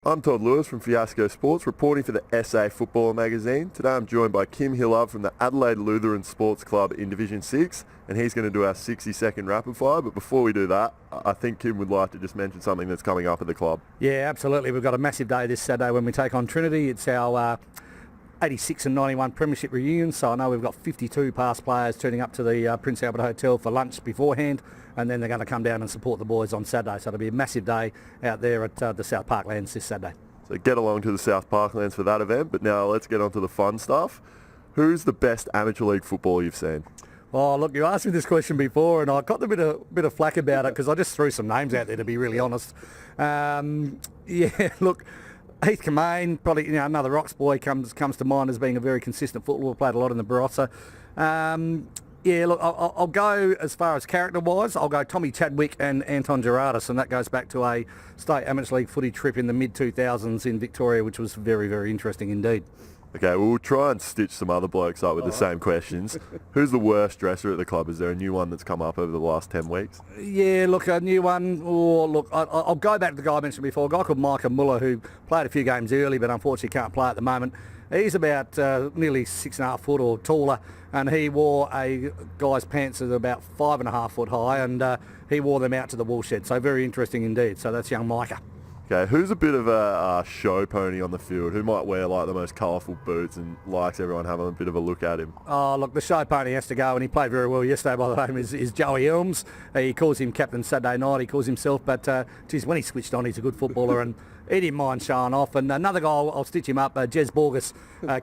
I'm Todd Lewis from Fiasco Sports, reporting for the SA Football Magazine. Today I'm joined by Kym Hillard from the Adelaide Lutheran Sports Club in Division 6, and he's going to do our 60-second rapid fire. But before we do that, I think Kym would like to just mention something that's coming up at the club. Yeah, absolutely. We've got a massive day this Saturday when we take on Trinity. It's our 86 and 91 Premiership reunion, so I know we've got 52 past players turning up to the Prince Albert Hotel for lunch beforehand, and then they're going to come down and support the boys on Saturday. So it'll be a massive day out there at the South Parklands this Saturday. So get along to the South Parklands for that event, but now let's get on to the fun stuff. Who's the best amateur league footballer you've seen? Oh, look, you asked me this question before, and I got a bit of flack about it because I just threw some names out there, to be really honest. Look, Heath Kamain, probably another Rocks boy comes to mind as being a very consistent footballer. Played a lot in the Barossa. I'll go as far as character-wise. I'll go Tommy Chadwick and Anton Gerardis, and that goes back to a state amateur league footy trip in the mid-2000s in Victoria, which was very, very interesting indeed. Okay, we'll try and stitch some other blokes up with the same questions. Who's the worst dresser at the club? Is there a new one that's come up over the last 10 weeks? Yeah, look, a new one. I'll go back to the guy I mentioned before, a guy called Micah Muller, who played a few games early but unfortunately can't play at the moment. He's about nearly 6.5 foot or taller, and he wore a guy's pants that are about 5.5 foot high, and he wore them out to the woolshed. So very interesting indeed. So that's young Micah. Okay, who's a bit of a show pony on the field? Who might wear like the most colourful boots and likes everyone having a bit of a look at him? Oh, look, the show pony has to go, and he played very well yesterday, by the way, is Joey Elms. He calls him Captain Saturday Night, he calls himself, but geez, when he switched on, he's a good footballer, and he didn't mind showing off. And another guy, I'll stitch him up, Jez Borges,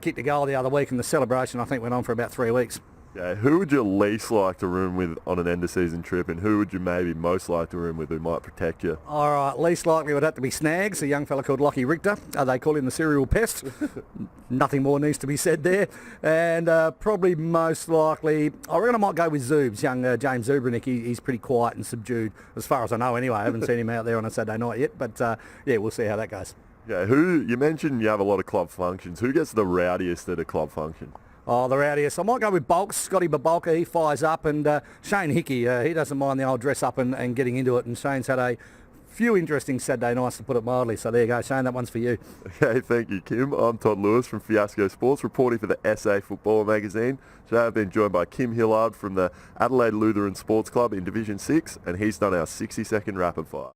kicked a goal the other week, and the celebration, I think, went on for about 3 weeks. Yeah, who would you least like to room with on an end-of-season trip, and who would you maybe most like to room with who might protect you? All right, least likely would have to be Snags, a young fella called Lockie Richter. They call him the serial pest. Nothing more needs to be said there. And probably most likely, I reckon I might go with Zoobs, young James Zubranick. He's pretty quiet and subdued, as far as I know anyway. I haven't seen him out there on a Saturday night yet, but yeah, we'll see how that goes. Yeah, who you mentioned you have a lot of club functions. Who gets the rowdiest at a club function? Oh, the rowdiest. I might go with Bulks, Scotty Babolka. He fires up, and Shane Hickey, he doesn't mind the old dress up and getting into it, and Shane's had a few interesting Saturday nights, to put it mildly. So there you go, Shane, that one's for you. Okay, thank you, Kym. I'm Todd Lewis from Fiasco Sports, reporting for the SA Football Magazine. Today I've been joined by Kym Hillard from the Adelaide Lutheran Sports Club in Division 6, and he's done our 60-second rapid fire.